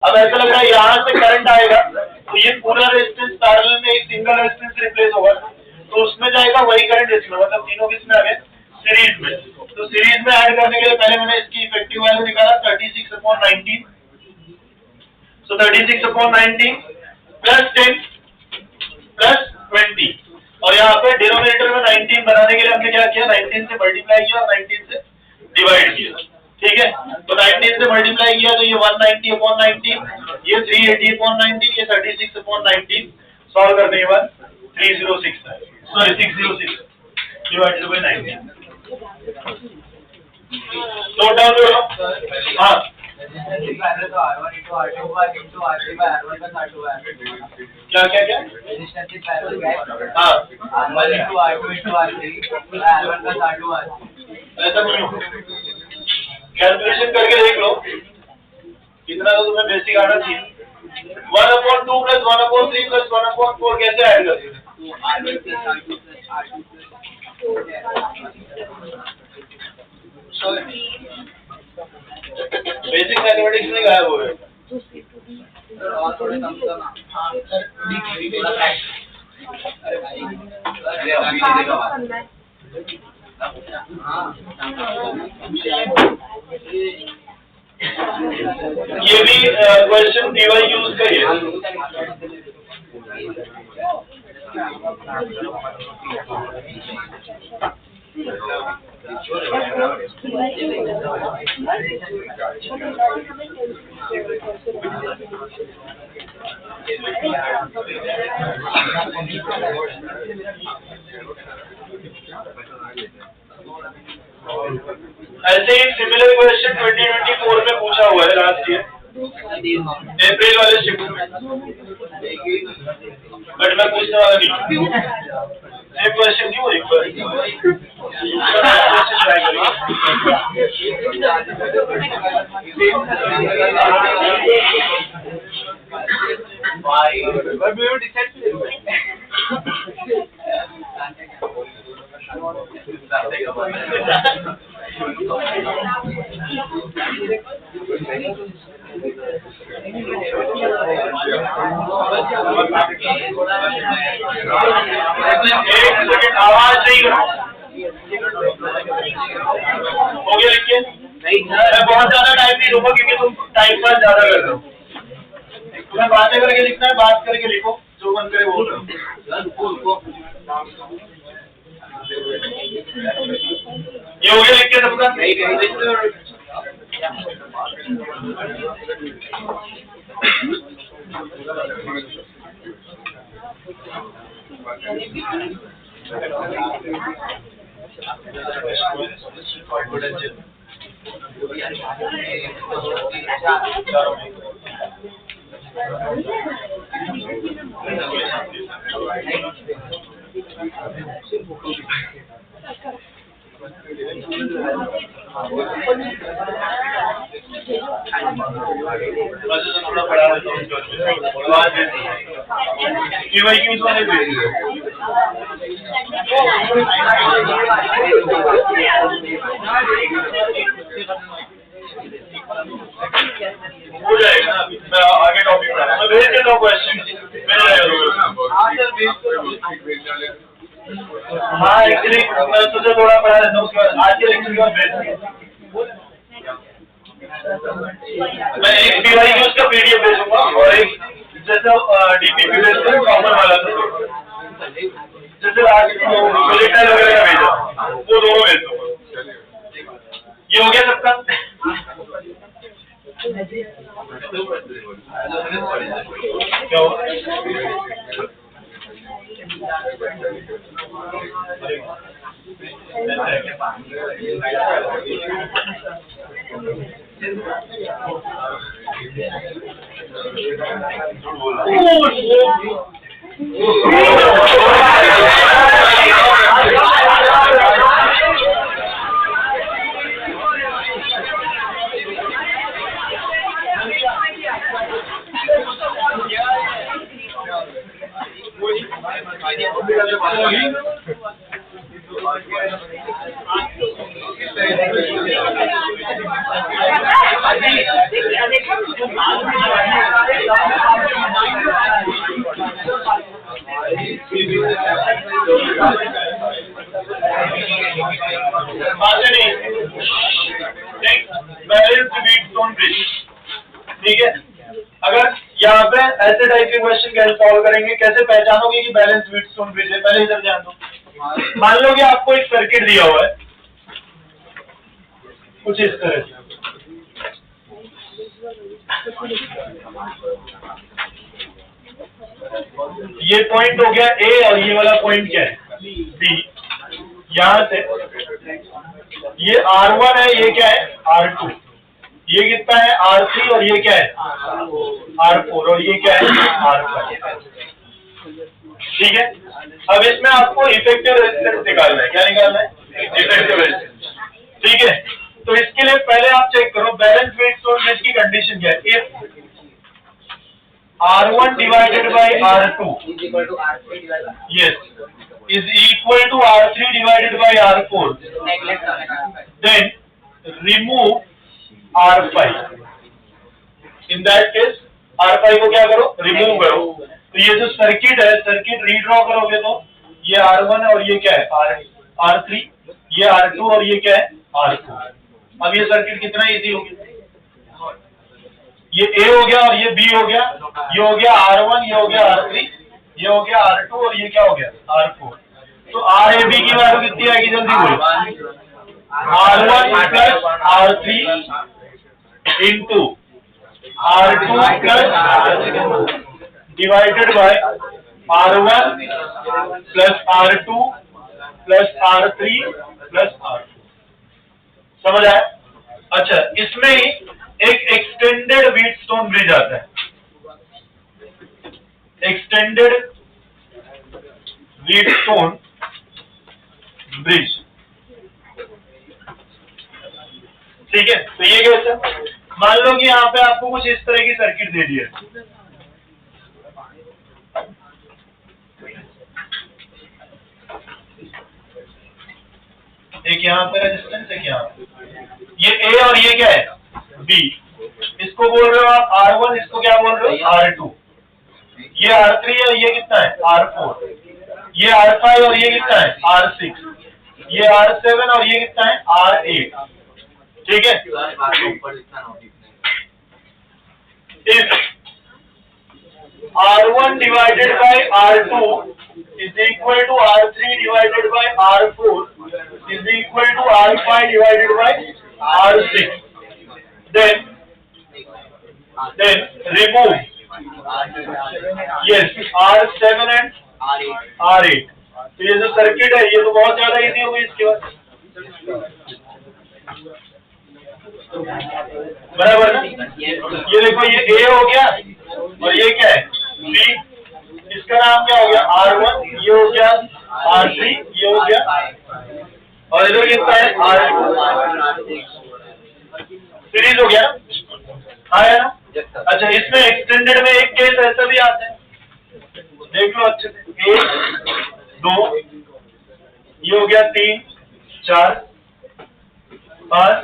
अब ऐसा लग रहा है यहाँ से करंट आएगा तो ये पूरा रेजिस्टेंस पैरेलल में एक सिंगल रेजिस्टेंस रिप्लेस होगा, तो उसमें जाएगा वही करंट इसमें, मतलब तीनों किसमें आ गए, सीरीज में। तो सीरीज में ऐड करने के लिए पहले मैंने इसकी इफेक्टिव वैल्यू निकाला 36/19, सो 36/19 प्लस 10 प्लस 20, और यहाँ पे डिनोमिनेटर में 19 बनाने के लिए हमने क्या किया, 19 से मल्टीप्लाई किया और 19 से डिवाइड किया, ठीक है। तो 19 से मल्टीप्लाई किया तो ये 190/19, ये 380/19, ये 36/19, सॉल्व करने के बाद 306 है, sorry 606 divided by 19। Note down करो। हाँ क्या क्या क्या, हाँ ऐसा नहीं हो, कैलकुलेशन करके देख लो, इतना तो तुम्हें बेसिक आना चाहिए। 1/2 प्लस 1/3 प्लस 1/4 कैसे ऐड करते हैं, बेसिक मैथमेटिक्स में गायब हो गए। ये भी क्वेश्चन डीवाई यूज करिए। ऐसे ही सिमिलर क्वेश्चन 2024 में पूछा हुआ है लास्ट ईयर, अप्रैल वाले शिफ्ट में, बट मैं पूछने वाला नहीं, सेम क्वेश्चन क्यों एक बार आवाज नहीं हो गया, लिखिए। मैं बहुत ज्यादा टाइम नहीं लूंगा क्योंकि तुम टाइम पास ज्यादा कर रहे हो। तुम्हें बातें करके लिखना है, बात करके लिखो, जो मन करे वो करो। ये हो गया लिख के सबका, थोड़ा बढ़ा देता हूँ, क्यों वाले हो जाएगा ना। मैं आगे टॉपिक पढ़ा रहा हूँ, भेज देता हूँ क्वेश्चन, हाँ एक्चुअली मैं तुझे थोड़ा पढ़ा देता हूँ, उसके बाद आज के लेक्चर के बाद भेज, मैं एक DYQs का PDF भेजूंगा और एक जैसा DPP भेजते हैं कॉमन वाला, जैसे आज प्रोजेक्टाइल वगैरह का भेजा, वो दोनों भेज दूंगा। ये हो गया सबका। क्या हुआ? ठीक है। अगर यहाँ पे ऐसे टाइप के क्वेश्चन कैसे सॉल्व करेंगे, कैसे पहचानोगे कि बैलेंस व्हीटस्टोन ब्रिज है, पहले इधर ध्यान दो। मान लो कि आपको एक सर्किट दिया हुआ है कुछ इस तरह से, ये पॉइंट हो गया ए और ये वाला पॉइंट क्या है बी। यहां से ये R1 है, ये क्या है R2, ये कितना है R3 और ये क्या है R4 और ये क्या है R5। ठीक है। अब इसमें आपको इफेक्टिव रेजिस्टेंस निकालना है। क्या निकालना है? Effective resistance. ठीक है। तो इसके लिए पहले आप चेक करो बैलेंस व्हीटस्टोन ब्रिज की कंडीशन क्या है। If R1 divided by R2 yes is equal to R3 divided by R4 then remove R5। in that case R5 को क्या करो रिमूव करो। तो ये जो सर्किट है, सर्किट रीड्रॉ करोगे तो ये R1 है और ये क्या है R3, ये R2 और ये क्या है R4। अब ये सर्किट कितना इजी हो गया, ये A हो गया और ये B हो गया, ये हो गया R1, ये हो गया R3, ये हो गया R2 और ये क्या हो गया R4। तो RAB की वैल्यू कितनी आएगी जल्दी बोलो। R1 plus R3 into R2 plus divided by R1 plus R2 plus R3 plus R4। समझ आया? अच्छा, इसमें ही एक एक्सटेंडेड व्हीटस्टोन ब्रिज आता है, एक्सटेंडेड व्हीटस्टोन ब्रिज। ठीक है। तो ये कैसे, मान लो कि यहाँ पे आपको कुछ इस तरह की सर्किट दे दी है, एक यहाँ पे रेजिस्टेंस, एक यहाँ पे, ये A और ये क्या है B। इसको बोल रहे हो आप R1, इसको क्या बोल रहे हो R2। ये R3 है और ये कितना है R4, ये R5 और ये कितना है R6, ये R7 और ये कितना है R8। ठीक है। If R1 divided by R2 is equal to R3 divided by R4 is equal to R5 divided by R6, then remove yes R7 and R8। तो ये जो सर्किट है ये तो बहुत ज्यादा इजी हो गई इसके बाद, बराबर ना। ये देखो ये A हो गया और ये क्या है B, इसका नाम क्या हो गया R1, ये हो गया R3, ये हो गया और इधर कितना है R2। सीरीज हो गया ना, आया ना। अच्छा, इसमें एक्सटेंडेड में एक केस ऐसा भी आता है, देख लो अच्छे से। 1 2 ये हो गया 3 4 5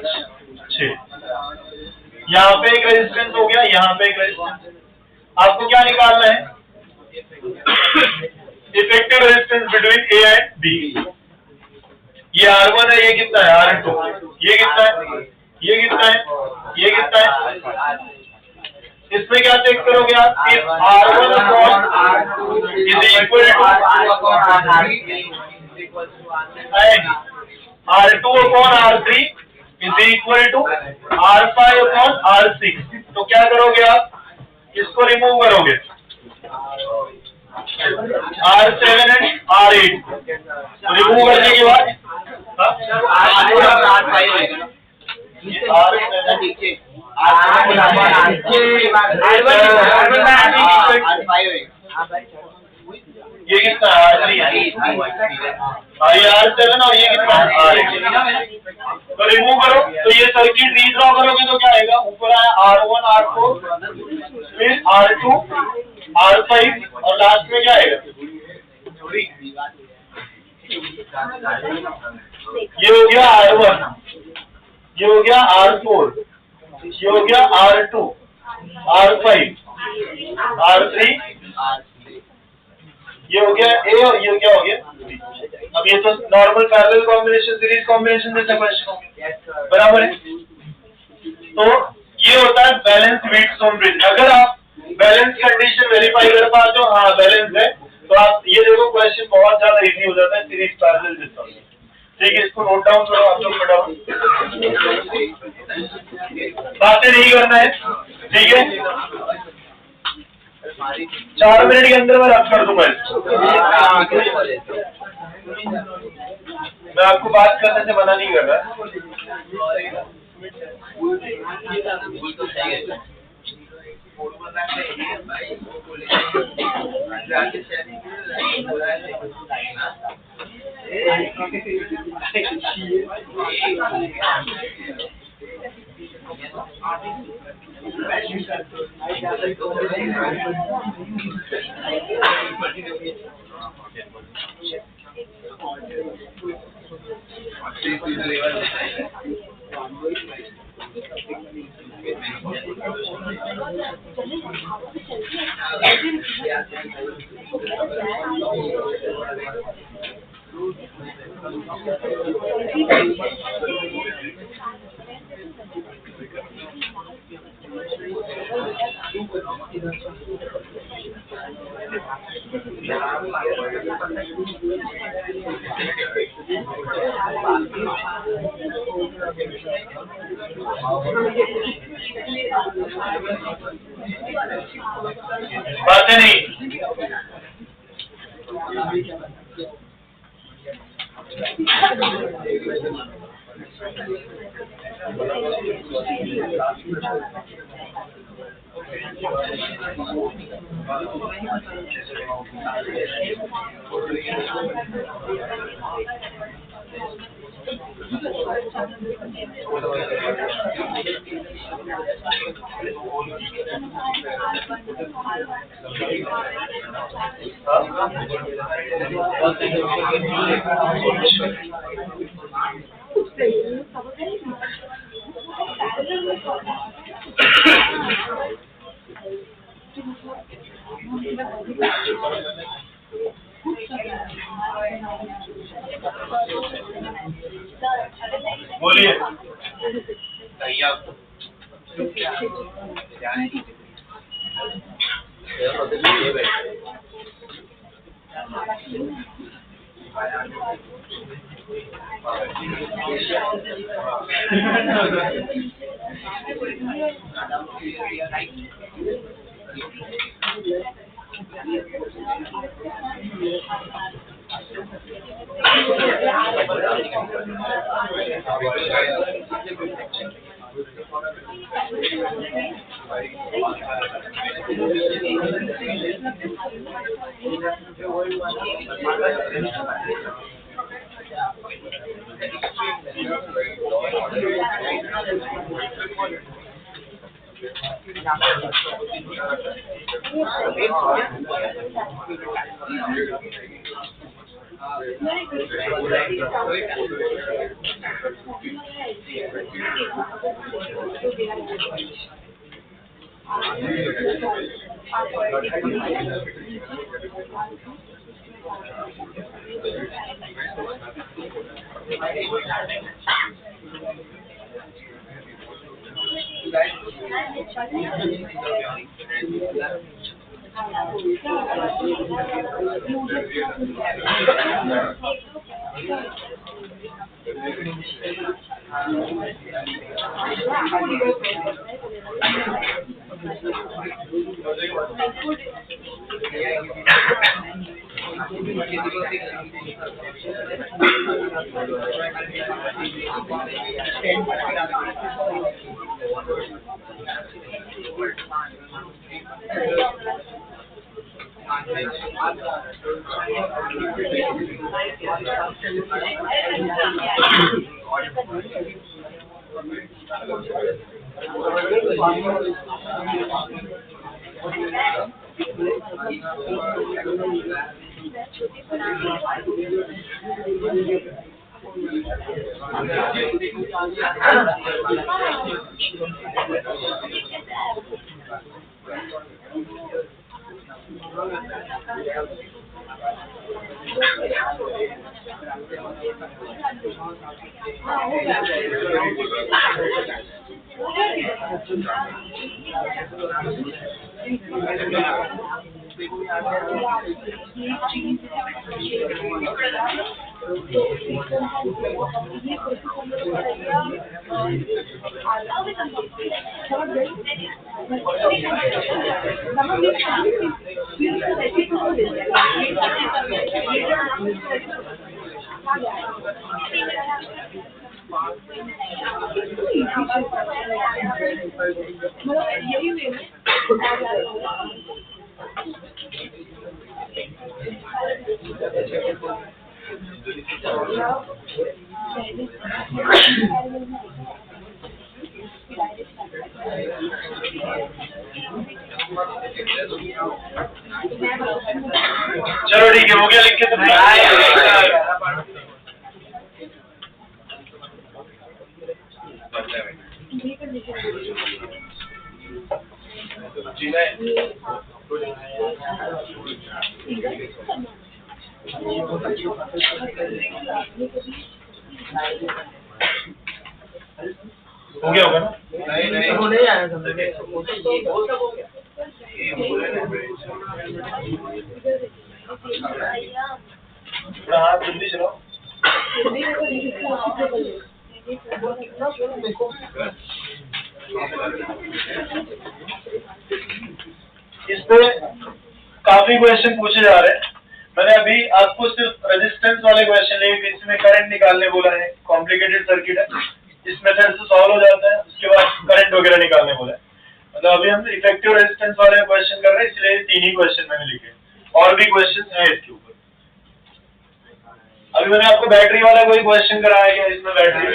6, यहाँ पे एक रेजिस्टेंस हो गया, यहाँ पे एक रेजिस्टेंस। आपको क्या निकालना है effective resistance between A and B। ये R1 है, ये कितना है R2, ये कितना है, ये कितना है, ये कितना है। इसमें क्या चेक करोगे आप, R1 upon is equal to R2 upon R3 is equal to R5 upon R6। तो क्या करोगे आप, इसको रिमूव करोगे R7 एंड R8। रिमूव करने के बाद ये कितना R3 है, ये R7 और ये कितना R8। तो रिमूव करो, तो ये सर्किट रीड्रॉ करोगे तो क्या आएगा, ऊपर आया R1 R4 फिर R2 R5 और लास्ट में क्या आएगा, ये हो गया R1, ये हो गया R4, ये हो गया R2 R5 R3, ये हो गया A और ये क्या हो गया B। अब ये तो normal parallel combination, series combination जैसा क्वेश्चन हो गया, बराबर है। तो ये होता है बैलेंस वीक स्टोन ब्रिज। अगर आप बैलेंस कंडीशन वेरीफाई कर पाते हो, हाँ बैलेंस है, तो आप ये देखो क्वेश्चन बहुत ज्यादा इजी हो जाता है सीरीज पैरेलल सिस्टम। ठीक है, इसको नोट डाउन करो आप लोग फटाफट, बातें नहीं करना है। ठीक है, 4 मिनट के अंदर मैं रख कर दूंगा इसको। मैं आपको बात करने से मना नहीं कर रहा। बातें नहीं। बोलिए। चलो ठीक है, हो गया लिख के तुमने। हो गया होगा ना? नहीं होने आया था मैंने हो गया। थोड़ा हाथ जल्दी चलाओ। इस पे काफी क्वेश्चन पूछे जा रहे हैं। मैंने अभी आपको सिर्फ रेजिस्टेंस वाले क्वेश्चन लिए, इसमें करंट निकालने बोला है, कॉम्प्लिकेटेड सर्किट है, इस मेथड से सॉल्व हो जाता है, उसके बाद करंट वगैरह निकालने बोला है। मतलब अभी हम इफेक्टिव रेजिस्टेंस वाले क्वेश्चन कर रहे हैं, इसलिए 3 ही क्वेश्चन मैंने लिखे, और भी क्वेश्चन है इसके ऊपर। अभी मैंने आपको बैटरी वाला कोई क्वेश्चन कराया क्या? इसमें बैटरी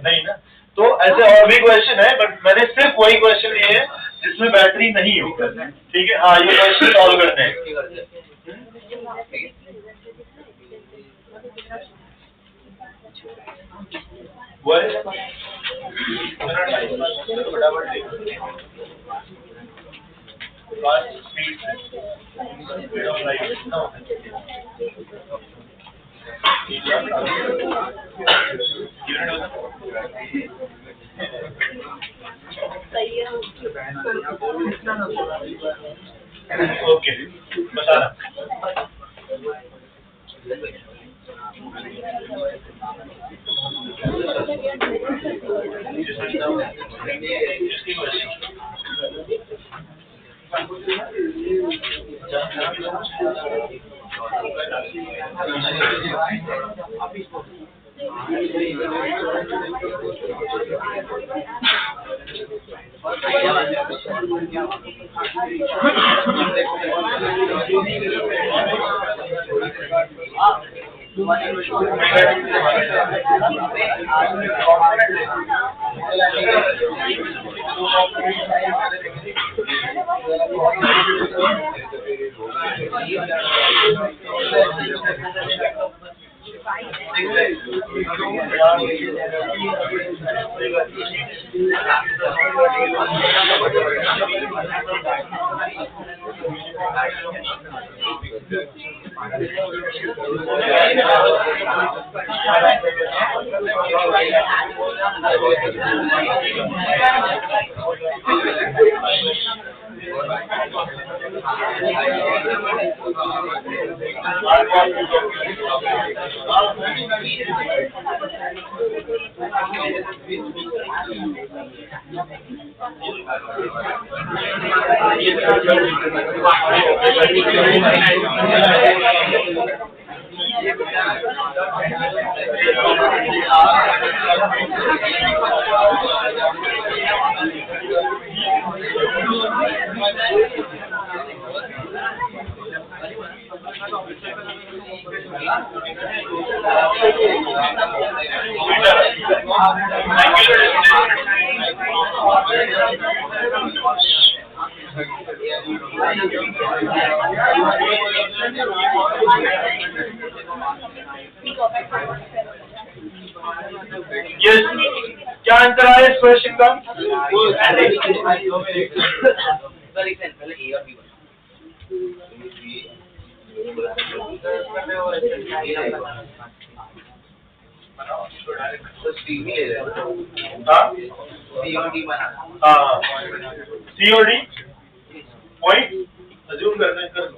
नहीं ना, तो ऐसे और भी क्वेश्चन है, बट मैंने सिर्फ वही क्वेश्चन लिए हैं जिसमें बैटरी नहीं हो। ठीक है, हाँ, ये क्वेश्चन सॉल्व करते हैं। ओके, बताना। क्या आंसर आया इस क्वेश्चन का? तो सी भी ले रहे हैं। हाँ सी और डी बना। हाँ सी और डी पॉइंट अज्यूम करना है कर लो।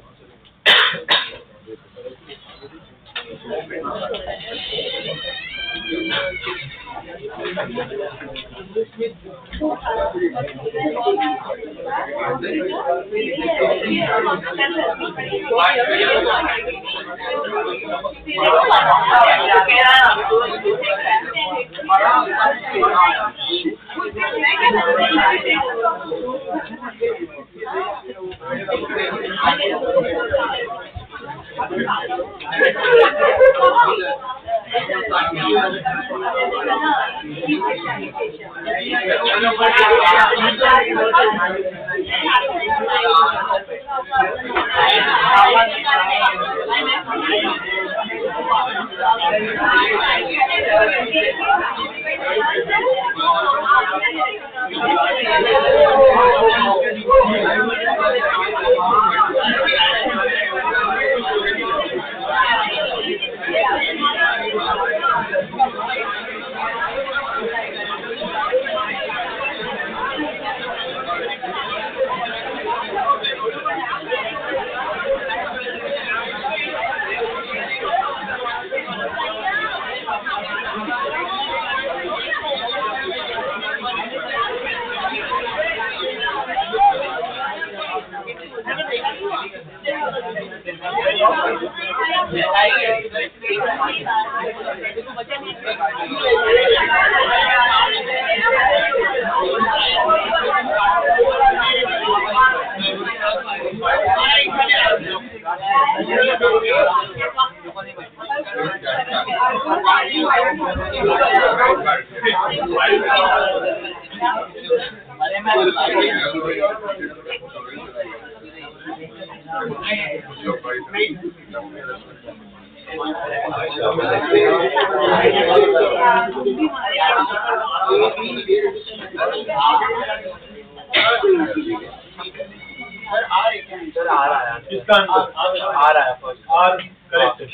इसका आंसर आ रहा है फर्स्ट आर करेक्ट है।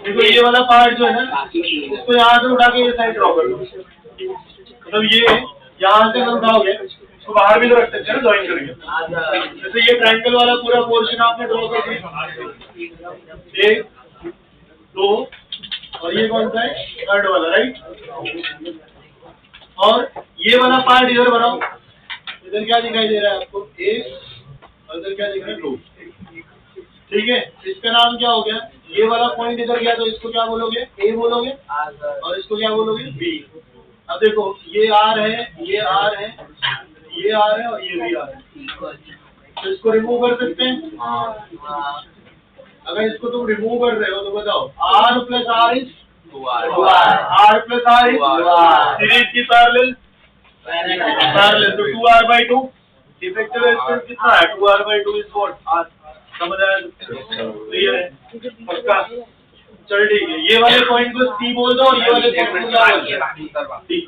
देखो ये वाला पार्ट जो है ना इसको यहाँ से उठा के ये साइड ड्रॉ कर दो। मतलब ये यहाँ से उठाओगे इसको बाहर भी तो रख सकते हैं ना ज्वाइन करके। जैसे ये ट्रायंगल वाला पूरा पोर्शन आपने ड्रॉ कर दिया, 1 2 और ये कौन सा है थर्ड वाला, राइट। और ये वाला पार्ट इधर बनाओ, इधर क्या दिखाई दे रहा है आपको 1 और इधर क्या दिख रहा है 2, ठीक है। इसका नाम क्या हो गया, ये वाला पॉइंट इधर गया तो इसको क्या बोलोगे, ए बोलोगे और इसको क्या बोलोगे बी। अब देखो ये आर है, ये आर है, ये आर है और ये भी आर है, तो इसको रिमूव कर सकते हैं। अगर इसको तुम रिमूव कर रहे हो तो बताओ R plus R is R plus R is series की पैरेलल तो 2r/2 इफेक्टिव रेजिस्टेंस कितना है 2r/2 इज व्हाट आर। समझ आया, क्लियर है पक्का। चल ठीक है, ये वाले पॉइंट को सी बोल दो और ये वाले पॉइंट को क्या बोल दो डी।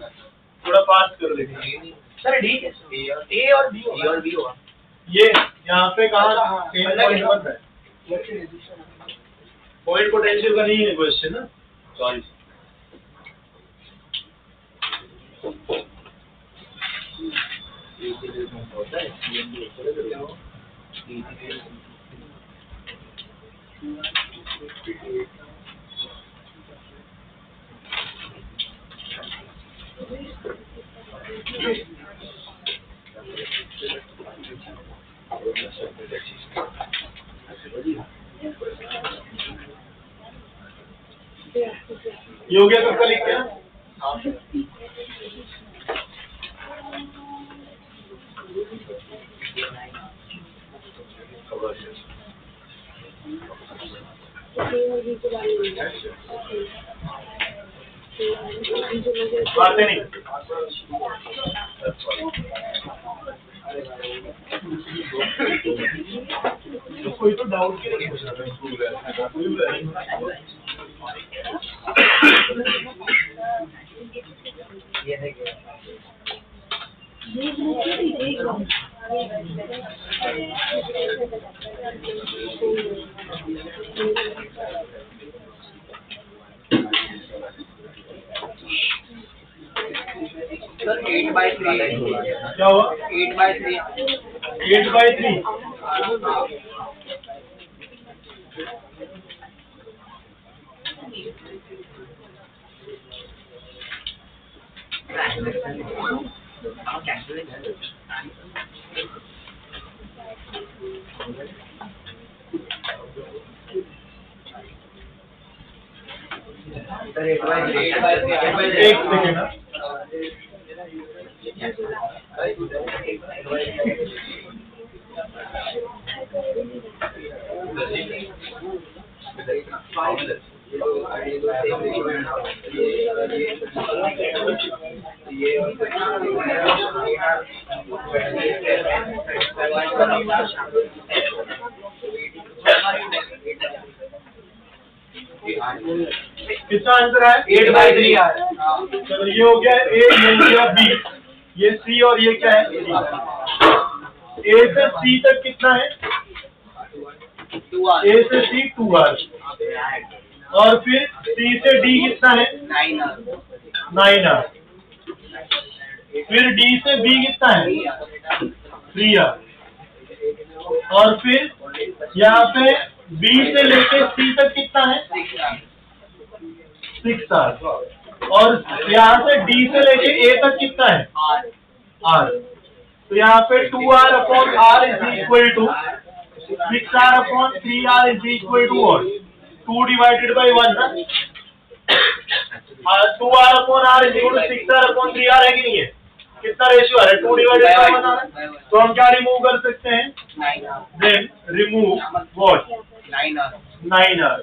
थोड़ा फास्ट कर लेंगे सर डी ए और बी होगा। ये यहाँ पे कहाँ सेम पॉइंट बन रहा है, पॉइंट पोटेंशियल का नहीं है क्वेश्चन ना, सॉरी। ये हो गया सबका लिख के ना। बातें नहीं कोई तो डाउट के लिए पूछ रहा था। 8/3 क्या हुआ 8/3 8/3 एक सेकेंड कितना आंसर है 8/3 यार। चलो ये हो गया ए, ये हो गया बी, ये सी और ये क्या है ए से सी तक कितना है 2R ए से सी 2R और फिर सी से डी कितना है 9R 9R फिर डी से बी कितना है 3R और फिर यहाँ पे बी से लेके सी तक कितना है 6R और यहाँ से डी से लेके ए तक कितना है R तो यहाँ पे 2R upon R is equal to 6R upon 3R is equal to और 2 डिवाइडेड बाई 1 ना 2R upon R is equal to 6R upon 3R है कि नहीं है कितना रेशियो आ रहा है 2 डिवाइडेड बाई 1 आ रहा है तो हम क्या रिमूव कर सकते हैं 9R then remove what 9R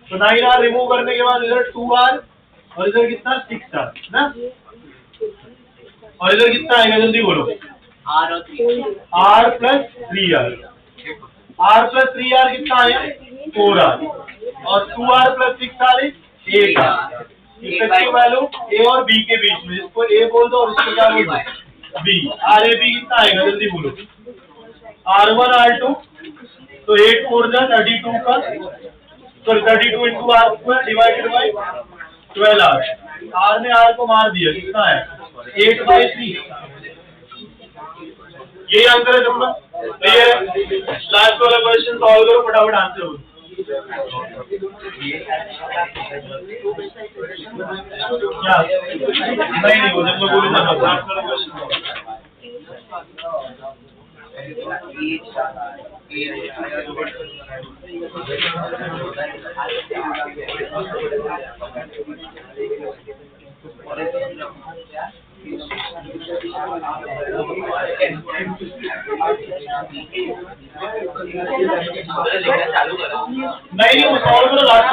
तो 9R रिमूव करने के बाद इधर 2R और इधर कितना 6R ना और इधर कितना आएगा जल्दी बोलो R और 3 R plus 3R R plus 3R कितना आया 4R और 2R plus 6R 8R effective value ए और बी के बीच में इसको ए बोल दो और इसको क्या बोल दो बी आर ए बी कितना आएगा जल्दी बोलो R1 R2 तो 8 4 जा 32 का sorry 32 into R square divided by 12R R ने आर को मार दिया कितना है 8/3 यही आंसर है तुमका क्लियर है लास्ट वाला क्वेश्चन सॉल्व करो फटाफट आंसर हो क्या नहीं हो जब मैं बोलूँ ना लास्ट वाला क्वेश्चन नहीं वो सॉल्व करो लास्ट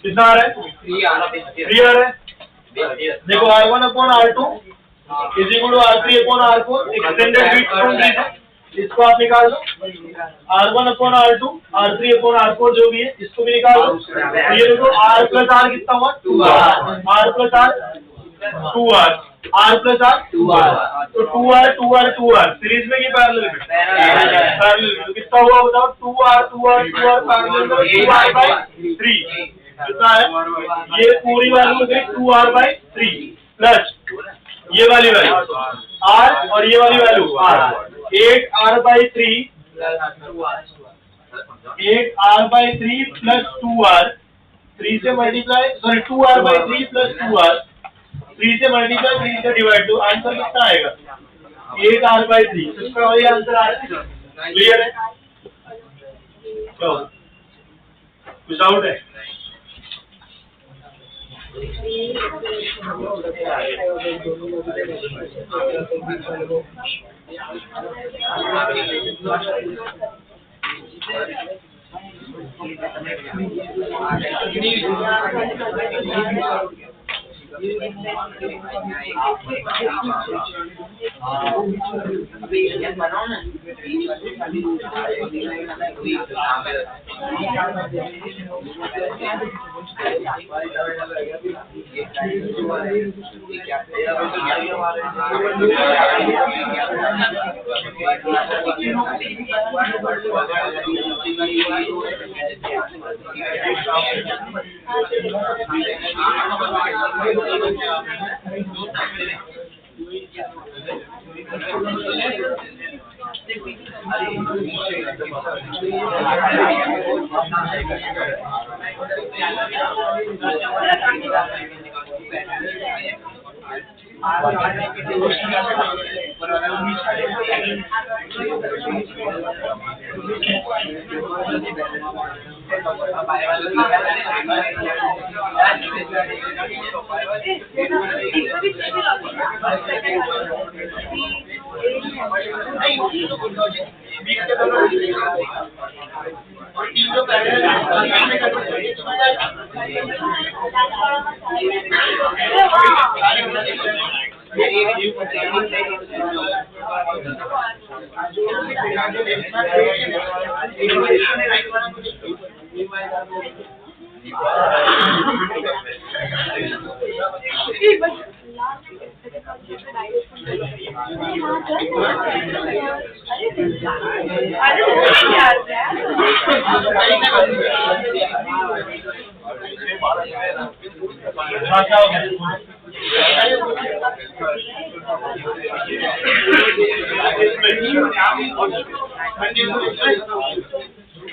कितना आ रहा है 3R है देखो R1 upon R2 is equal to R3 upon R4 extended bit from reason इसको आप निकाल दो R1 upon R2 R3 upon R4 जो भी है इसको भी निकाल दो तो ये देखो R प्लस R कितना हुआ 2R R plus R 2R R plus R 2R तो 2R सीरीज में ये पैरेलल तो कितना हुआ बताओ 2R पैरेलल में 2R/3 कितना है ये पूरी वैल्यू हो गई 2R/3 प्लस ये वाली वैल्यू R और ये वाली value R 8R/3 plus 2R 3 से multiply sorry 2R/3 plus 2R 3 से मल्टीप्लाई 3 से डिवाइड तो आंसर कितना आएगा 8R/3 इसका वही आंसर आ रहा है क्लियर है क्या होगा? कुछ डाउट है?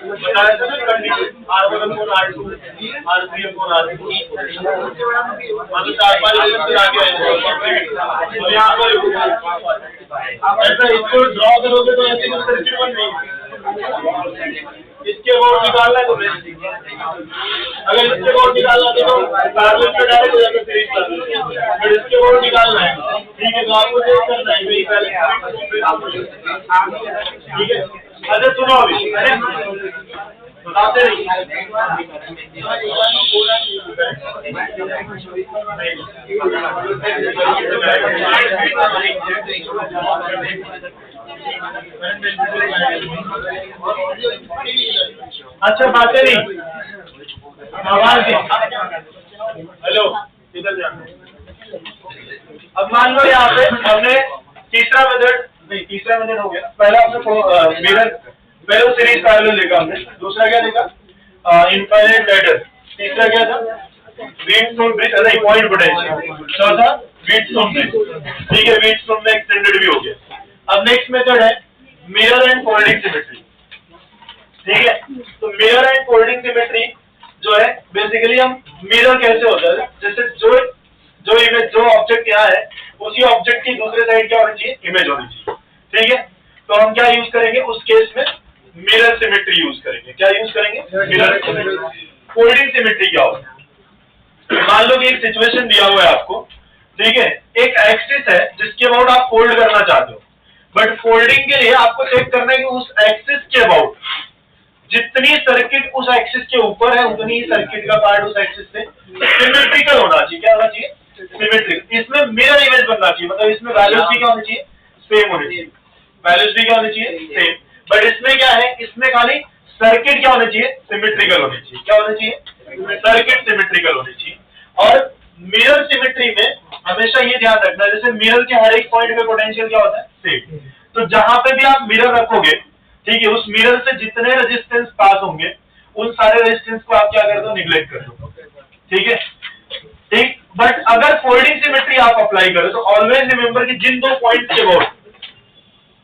बताया था ना condition R1 R2 R3 R4 मतलब 4-5 एलिमेंट आगे आएंगे तो यहाँ पर ऐसा इसको ड्रॉ करोगे तो ऐसे कुछ सर्किट बन नहीं। इसके बोर्ड निकालना है तो अगर इसके बोर्ड निकालना है तो पैरेलल पे डायरेक्ट हो जाता सीरीज पर, फिर इसके बोर्ड निकालना है, ठीक है, तो आपको चेक करना है कि पहले, ठीक है। अच्छा सुनो अभी, अरे बताते रहिए। अच्छा बातें नहीं, आवाज हेलो इधर जाना। अब मान लो यहाँ पे हमने तीसरा मेथड हो गया। पहला हमने मिरर पहले सीरीज पैरेलल देखा हमने, दूसरा क्या देखा इनफाइनाइट लैडर, तीसरा क्या था व्हीटस्टोन ब्रिज, नहीं पॉइंट पोटेंशियल, चौथा व्हीटस्टोन ब्रिज, ठीक है, व्हीटस्टोन में एक्सटेंडेड भी हो गया। अब नेक्स्ट मेथड है मिरर एंड फोल्डिंग सिमेट्री, ठीक है। तो मिरर एंड फोल्डिंग सिमेट्री जो है बेसिकली हम मिरर कैसे होता है, जैसे जो इमेज जो ऑब्जेक्ट यहाँ है उसी ऑब्जेक्ट की दूसरे साइड क्या होनी चाहिए, इमेज होनी चाहिए, ठीक है। तो हम क्या यूज करेंगे उस केस में, मिरर सिमेट्री यूज करेंगे। क्या यूज करेंगे, मिरर सिमेट्री। फोल्डिंग सिमेट्री क्या होता है, मान लो कि एक सिचुएशन दिया हुआ है आपको, ठीक है, एक एक्सिस है जिसके अबाउट आप फोल्ड करना चाहते हो, बट फोल्डिंग के लिए आपको चेक करना है कि उस एक्सिस के अबाउट जितनी सर्किट उस एक्सिस के ऊपर है उतनी ही सर्किट का पार्ट उस एक्सिस से सिमेट्रिकल होना चाहिए। क्या होना चाहिए, सिमेट्रिकल। इसमें मिरर इमेज बनना चाहिए, मतलब इसमें वैल्यूज भी क्या होनी चाहिए, सेम होनी चाहिए, वैल्यूज भी क्या होनी चाहिए, सेम। बट इसमें क्या है, इसमें खाली सर्किट क्या होनी चाहिए, सिमेट्रिकल होनी चाहिए। क्या होनी चाहिए, सर्किट सिमेट्रिकल होनी चाहिए। और मिरर सिमेट्री में हमेशा ये ध्यान रखना है, जैसे मिरर के हर एक पॉइंट पे पोटेंशियल क्या होता है, सेम। तो जहां पे भी आप मिरर रखोगे, ठीक है, उस मिरर से जितने रेजिस्टेंस पास होंगे उन सारे रेजिस्टेंस को आप क्या कर दो, निगलेक्ट कर दो, ठीक है, ठीक। बट अगर फोल्डिंग सिमेट्री आप अप्लाई करो तो ऑलवेज रिमेंबर कि जिन दो पॉइंट्स के अबाउट,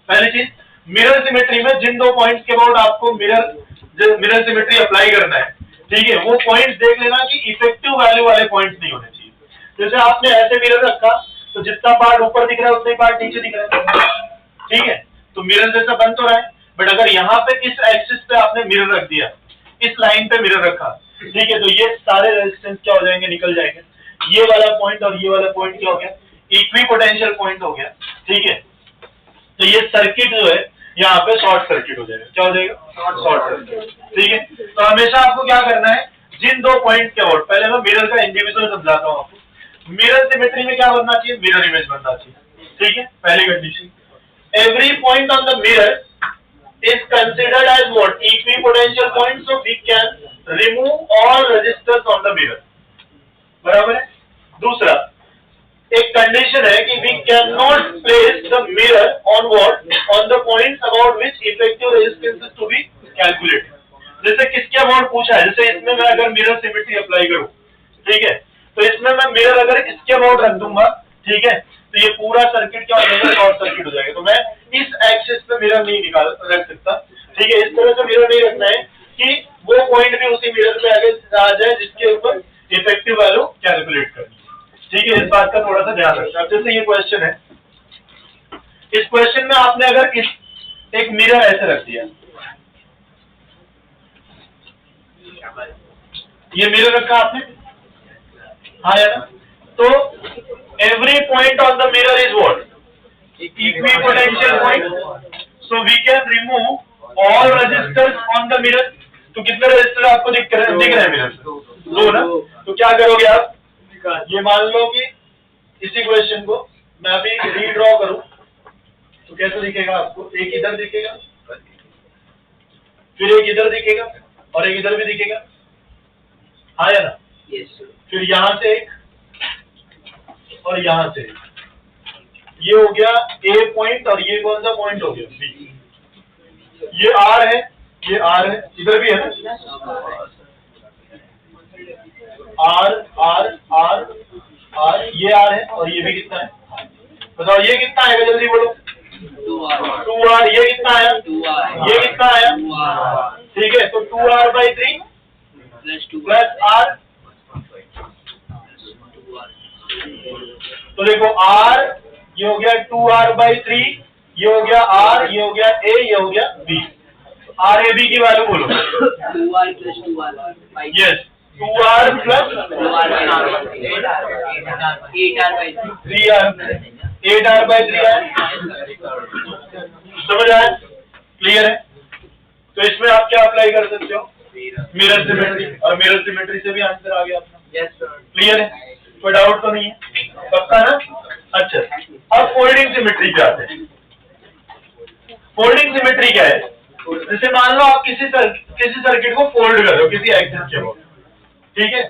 पहली चीज मिरर सिमेट्री में जिन दो पॉइंट्स के अबाउट आपको मिरर सिमेट्री अप्लाई करना है, ठीक है, वो पॉइंट्स देख लेना कि इफेक्टिव वैल्यू वाले पॉइंट्स नहीं होने चाहिए। जैसे आपने ऐसे मिरर रखा तो जितना पार्ट ऊपर दिख रहा है उतना ही पार्ट नीचे दिख रहा है, ठीक है, तो मिरर जैसा बन तो रहा है, बट अगर यहाँ पे इस एक्सिस पे आपने मिरर रख दिया इस लाइन पे मिरर रखा, ठीक है, तो ये सारे रेजिस्टेंस क्या हो जाएंगे, निकल जाएंगे। ये वाला पॉइंट और ये वाला पॉइंट क्या हो गया, इक्वी पोटेंशियल पॉइंट हो गया, ठीक है। तो ये सर्किट जो है यहाँ पे शॉर्ट सर्किट हो जाएगा, क्या हो जाएगा, शॉर्ट सर्किट, ठीक है। तो हमेशा आपको क्या करना है, जिन दो पॉइंट के अबाउट, पहले मैं मिरर का इंडिविजुअल समझाता हूँ आपको। मिरर सिमेट्री में क्या बनना चाहिए, मिरर इमेज बनना चाहिए, ठीक है, पहली condition. Every point on the mirror is considered as what, equipotential point, so we can remove all resistors on the mirror, बराबर है। दूसरा, एक कंडीशन है कि we cannot place the mirror on what, on the points about which effective resistance is to be calculated। जैसे किसके about पूछा है, जैसे इसमें मैं अगर मिरर सिमेट्री अप्लाई करूं, ठीक है, तो इसमें मैं मिरर अगर इसके अबाउट रख दूंगा, ठीक है, तो ये पूरा सर्किट क्या हो जाएगा, शॉर्ट सर्किट हो जाएगा। तो मैं इस एक्सिस पे मिरर नहीं निकाल रख सकता, ठीक है, इस तरह से मिरर नहीं रखना है कि वो पॉइंट भी उसी मिरर पे आगे आ जाए जिसके ऊपर इफेक्टिव वैल्यू कैलकुलेट करनी है, ठीक है। इस बात का थोड़ा सा ध्यान रखना। अब जैसे ये क्वेश्चन है, इस क्वेश्चन में आपने अगर एक मिरर ऐसे रख दिया, ये मिरर रखा आपने, हाँ या ना, तो every point on the mirror is what, equipotential point, so we can remove all resistors on the mirror। तो कितने रेजिस्टर आपको दिख रहे हैं मिरर से, दो ना। तो क्या करोगे आप, ये मान लो कि इसी क्वेश्चन को मैं अभी रीड्रॉ करूं, तो कैसे दिखेगा आपको, एक इधर दिखेगा, फिर एक इधर दिखेगा और एक इधर भी दिखेगा, हाँ या ना। फिर यहां से एक और यहां से, ये हो गया ए पॉइंट और ये कौन सा पॉइंट हो गया, बी। ये आर है, ये आर है, इधर भी है ना, आर आर आर आर, ये आर है और ये भी कितना है, बताओ ये कितना आएगा, जल्दी बोलो। 2R। ये कितना आया, ये कितना आया, ठीक है। तो 2R/3 प्लस आर, तो देखो R ये हो गया 2R/3, ये हो गया R, ये हो गया A, ये हो गया B। RAB की वैल्यू बोलो। 2R plus 2R। Yes, 2R plus 8R/3 है, समझ आया, क्लियर है। तो इसमें आप क्या अप्लाई कर सकते हो, मिरर सिमेट्री, और मिरर सिमेट्री से भी आंसर आ गया अपना, क्लियर है, कोई डाउट तो नहीं है, पक्का ना। अच्छा, अब फोल्डिंग सिमेट्री पे आते हैं। फोल्डिंग सिमेट्री क्या है, जैसे मान लो आप किसी सर्किट को फोल्ड कर रहे हो किसी एक्सिस के अबाउट, ठीक है।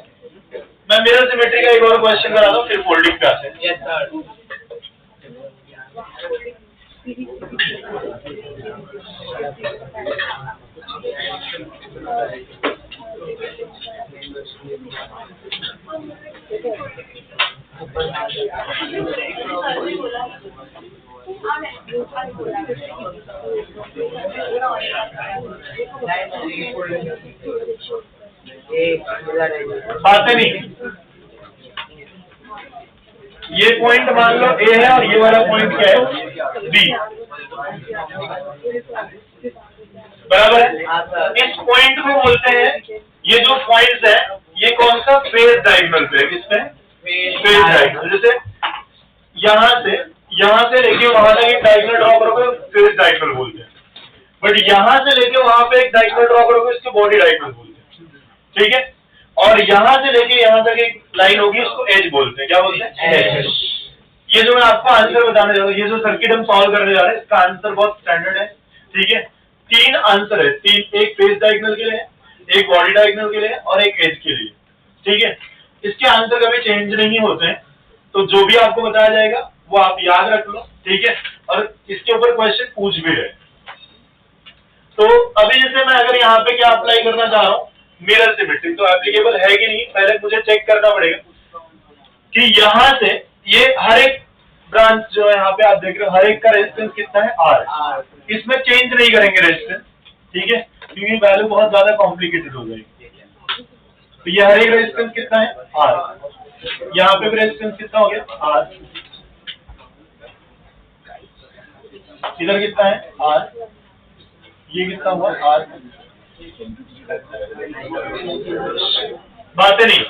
मैं मिरर सिमेट्री का एक और क्वेश्चन करा दूं, फिर फोल्डिंग पे आते हैं। बात नहीं, ये पॉइंट मान लो ए है और ये वाला पॉइंट क्या है, बी, बराबर है। इस पॉइंट को बोलते हैं, ये जो पॉइंट्स है ये कौन सा, फेज डायगोनल पे, किसमें, फेज डायगोनल। जैसे यहाँ से लेके वहां तक एक डायगोनल ड्रॉ करोगे, फेज डायगोनल बोलते हैं। बट यहाँ से लेके वहां पे एक डायगोनल ड्रॉ करोगे, इसको बॉडी डायगोनल बोलते हैं, ठीक है। और यहाँ से लेके यहाँ तक एक लाइन होगी, उसको एज बोलते हैं, क्या बोलते हैं, एज। ये जो मैं आपको आंसर बताने जा रहा हूँ, ये जो सर्किट हम सॉल्व करने जा रहे हैं, इसका आंसर बहुत स्टैंडर्ड है, ठीक है। 3 आंसर है, 3, एक फेज डायगोनल के लिए, एक बॉडी डायगोनल के लिए और एक एज के लिए, ठीक है। इसके आंसर कभी चेंज नहीं होते हैं, तो जो भी आपको बताया जाएगा वो आप याद रख लो, ठीक है। और इसके ऊपर क्वेश्चन पूछ भी रहे। तो अभी जैसे मैं अगर यहाँ पे क्या अप्लाई करना चाह रहा हूँ, मिरर सिमेट्री, तो एप्लीकेबल है कि नहीं, पहले मुझे चेक करना पड़ेगा कि यहाँ से ये हर एक ब्रांच जो है यहाँ पे आप देख रहे हो, हर एक का रेजिस्टेंस कितना है, R। इसमें चेंज नहीं करेंगे रेजिस्टेंस, ठीक है, क्योंकि वैल्यू बहुत ज्यादा कॉम्प्लिकेटेड हो जाएगी। तो ये हर एक रेजिस्टेंस कितना है, R। यहाँ पे भी रेजिस्टेंस कितना हो गया, R। इधर कितना है, R। ये कितना हुआ, R। बातें नहीं।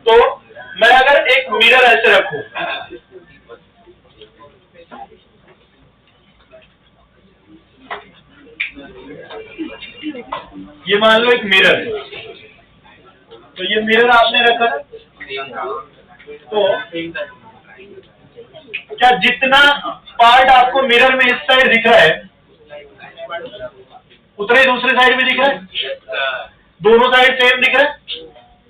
तो मैं अगर एक मिरर ऐसे रखूं, ये मान लो एक मिरर है, तो ये मिरर आपने रखा, तो क्या जितना पार्ट आपको मिरर में इस साइड दिख रहा है उतना ही दूसरे साइड में दिख रहा है, दोनों साइड सेम दिख रहा है,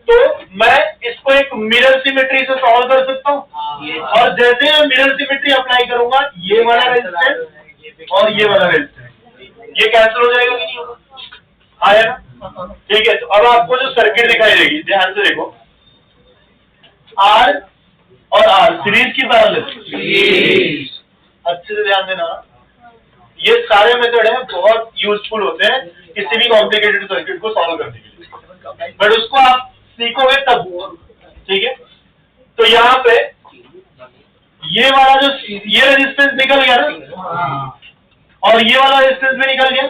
तो मैं इसको एक मिरर सिमेट्री से सॉल्व कर सकता हूँ। और जैसे मैं मिरर सिमेट्री अप्लाई करूंगा, ये वाला रेजिस्टेंस और ये वाला रेजिस्टेंस ये कैंसिल हो जाएगा कि नहीं होगा? आया ना? ठीक है, तो अब आपको जो सर्किट दिखाई देगी, ध्यान से देखो, आर और आर सीरीज की पैरेलल, अच्छे से ध्यान देना। ये सारे मेथड हैं, बहुत यूजफुल होते हैं किसी भी कॉम्प्लिकेटेड सर्किट को सॉल्व करने के लिए, बट उसको आप सीखोगे तब, ठीक है। तो यहाँ पे ये वाला जो ये रेजिस्टेंस निकल गया ना, और ये वाला रेजिस्टेंस भी निकल गया,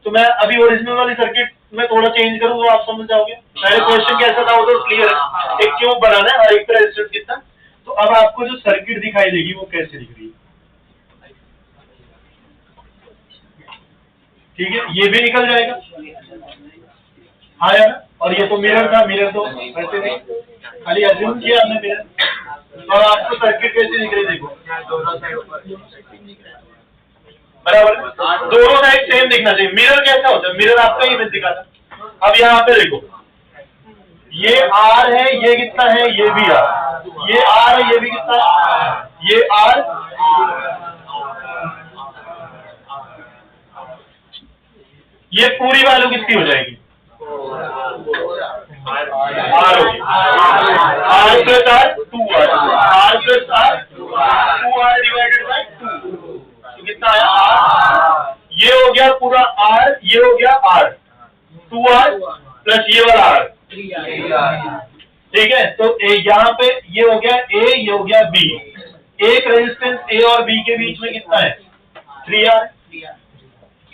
तो मैं अभी ओरिजिनल वाली सर्किट में थोड़ा चेंज करूँ तो आप समझ जाओगे। पहले क्वेश्चन कैसा था वो तो क्लियर है, एक क्यूब बनाना है और एक का रेजिस्टेंस कितना। तो अब आपको जो सर्किट दिखाई देगी वो कैसे दिख रही है, ठीक है, ये भी निकल जाएगा। हाँ यार, और ये तो मिरर था, मिरर तो वैसे नहीं, खाली अज्यूम किया हमने मिरर, तो आपको सर्किट कैसे दिख रही है देखो, बराबर, दोनों साइड सेम दिखना चाहिए। मिरर कैसा होता है, मिरर आपका ही इमेज दिखाता। अब यहाँ पे देखो, ये आर है, ये कितना है, ये भी आर, ये आर है, ये भी कितना है, ये आर, ये पूरी वैल्यू कितनी हो जाएगी, आर होगी, R plus R 2R, R plus R 2R divided by 2, कितना आया आर, ये हो गया पूरा आर, ये हो गया आर 2R प्लस ये वाला आर, ठीक है। तो यहाँ पे ये हो गया ए, ये हो गया बी, एक रेजिस्टेंस ए और बी के बीच में कितना है 3R,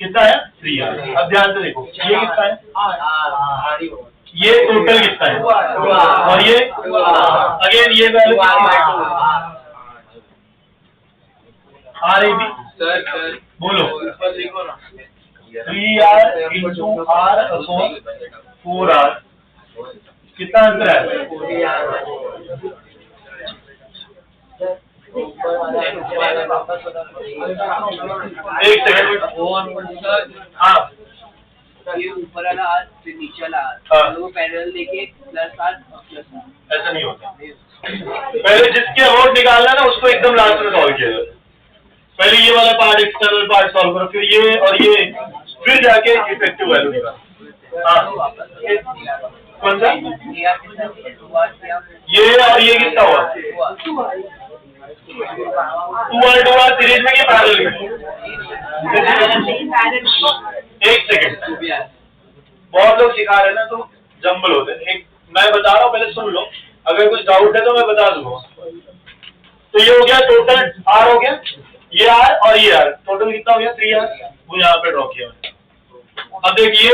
कितना है 3R। अब ध्यान से देखो, ये कितना है, ये टोटल कितना है, और ये अगेन ये वैल्यू आर ए बी, बोलो 3R into are upon 4R, कितना आंसर है, एक सेकंड, हाँ ये ऊपर वाला आर फिर नीचे वाला आर, वो पैरेलल लेके प्लस आर प्लस आर, ऐसा नहीं होता। पहले जिसके अबाउट निकालना ना उसको एकदम लास्ट में सॉल्व किया जाए, पहले ये वाला पार्ट एक्सटर्नल पार्ट सॉल्व करो, फिर ये और ये, फिर जाके इफेक्टिव वैल्यू निकालो। हाँ कौन सा, ये और ये कितना हुआ 2R सीरीज में, ये पैरेलल में। एक सेकंड, बहुत लोग सिखा रहे हैं ना तो जंबल होते हैं, एक मैं बता रहा हूँ पहले सुन लो, अगर कुछ डाउट है तो मैं बता दूंगा। तो ये हो गया टोटल आर हो गया, ये आर और ये आर, टोटल कितना हो गया 3R, वो यहाँ पे ड्रॉ किया मैंने। अब देखिए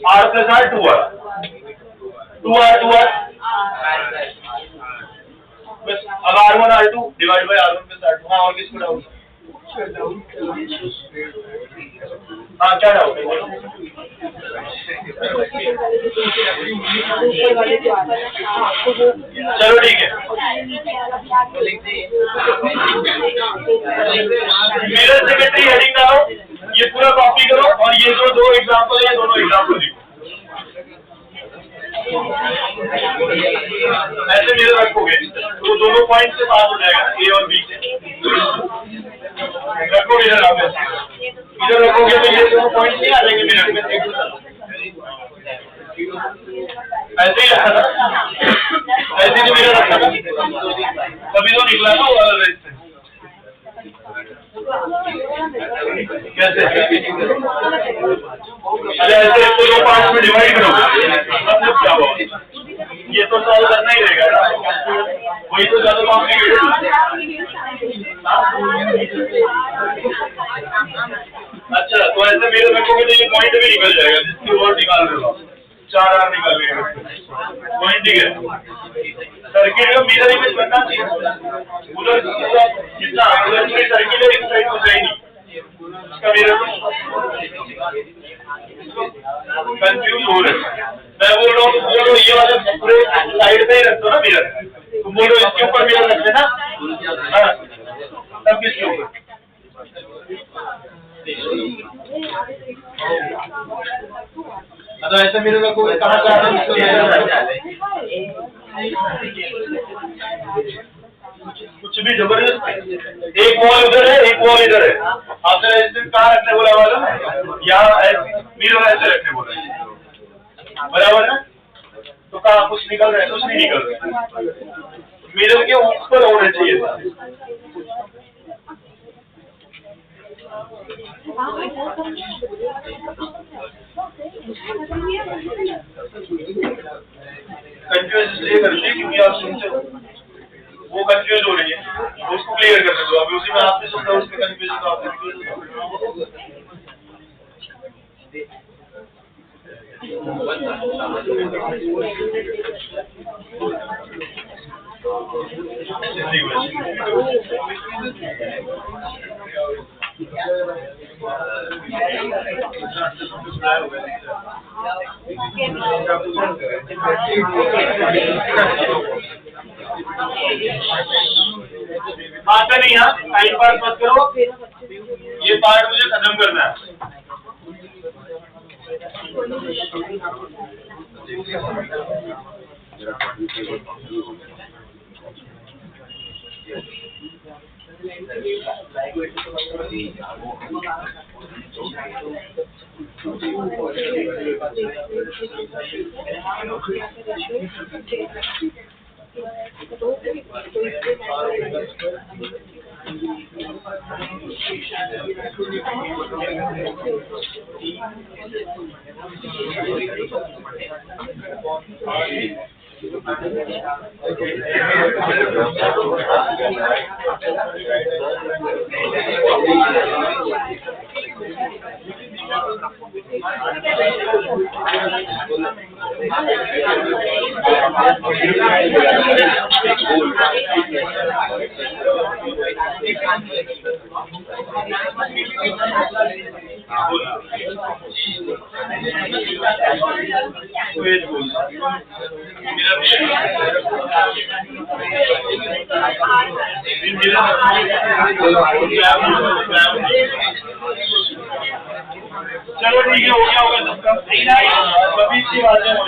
are plus R 2R, 2R बस। अब R1 R2 divide by R1 plus R2। हाँ और किसको डाउट, हाँ क्या डाउट है बोलो। चलो ठीक है, मिरर सिमेट्री हेडिंग डालो, ये पूरा कॉपी करो और ये जो दो एग्जाम्पल है दोनों एग्जाम्पल लिखो, ऐसे मिरर रखोगे तो दोनों पॉइंट से पास हो जाएगा, ए और बी से रखो इधर, आप इधर रखोगे तो ये दोनों पॉइंट नहीं आ जाएंगे मिनट में, ऐसे ही रखा था, ऐसे ही मिरर रखा था, कभी तो निकला ना वाला रेजिस्टेंस, कैसे अरे ऐसे इसको दो पार्ट में डिवाइड करोगे मतलब क्या होगा, ये तो सॉल्व करना ही रहेगा, वही तो ज्यादा कॉम्प्लिकेटेड। अच्छा अच्छा, तो ऐसे मेरे रखोगे तो ये पॉइंट भी निकल जाएगा, जिसकी और निकाल रहे हो 4 आर निकल गए पॉइंट। ठीक है, सर्किट का मिरर इमेज बनना चाहिए, उधर कितना उधर पूरी सर्किट एक साइड हो जाएगी, इसका मिरर कंफ्यूज हो रहे। मैं बोल रहा हूँ ये वाला पूरे साइड पे ही रख दो ना मिरर, तुम बोलो इसके ऊपर मिरर रख देना, हाँ तब किसके ऊपर। तो ऐसे मेरे को कहाँ जा रहा है, कुछ भी जबरदस्त। एक वॉल उधर है, एक वॉल इधर है, आपने रेजिस्टेंस कहाँ रखने बोला मालूम, यहाँ मिरर ऐसे रखने बोला, बराबर है। तो कहाँ कुछ निकल रहा है, कुछ नहीं निकल रहा है, मिरर के ऊपर होना चाहिए था। कंफ्यूज इसलिए करते हैं क्योंकि आप सुनते हो, वो कंफ्यूज हो रही है, उसको क्लियर करने दो। अभी उसी में आपने सुना, उसमें कंफ्यूज तो आप कंफ्यूज आता नहीं, यहाँ टाइम पास मत करो, ये पार्ट मुझे खत्म करना है। चलो ठीक है, हो गया होगा सबका, सभी की बातें हो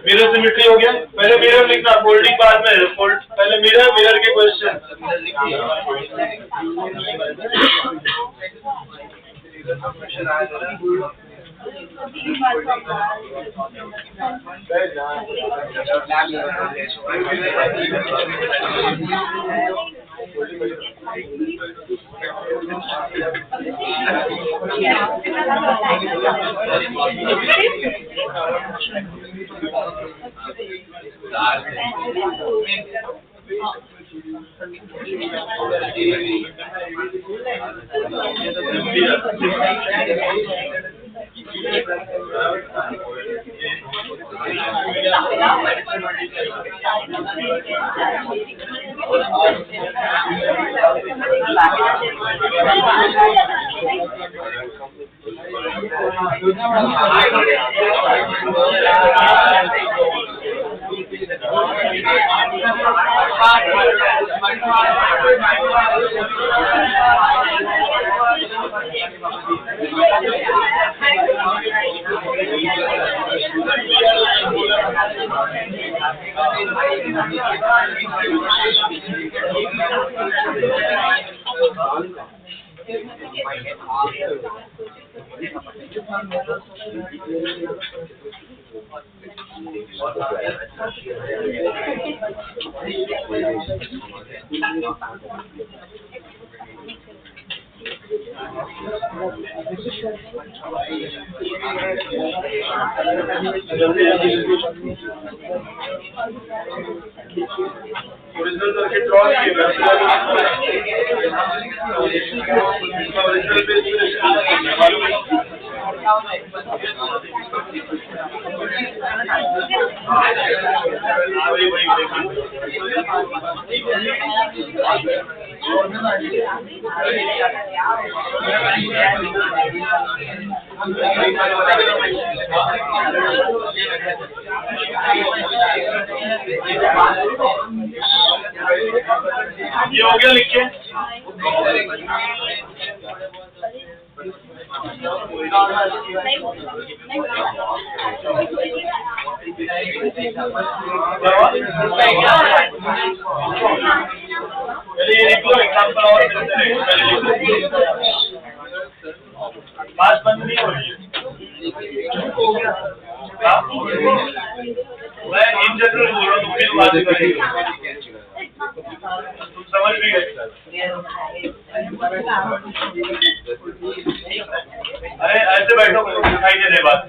मिरर से मिट्टी हो गया। पहले मिरर लिखना, फोल्डिंग बाद में, पहले मिरर, मिरर के क्वेश्चन। ओरिजिनल सर्किट ड्रॉ कीजिएगा। ओरिजिनल पे मालूम है? ये हो गया लिख के। चलिए लिख लो एग्जाम्पल और बात बंद नहीं हो रही है। मैं इन जनरल बोल रहा हूँ, फिर बात करेंगे। तुम समझ भी गए। अरे ऐसे बैठो, दिखाई दे रहे बात।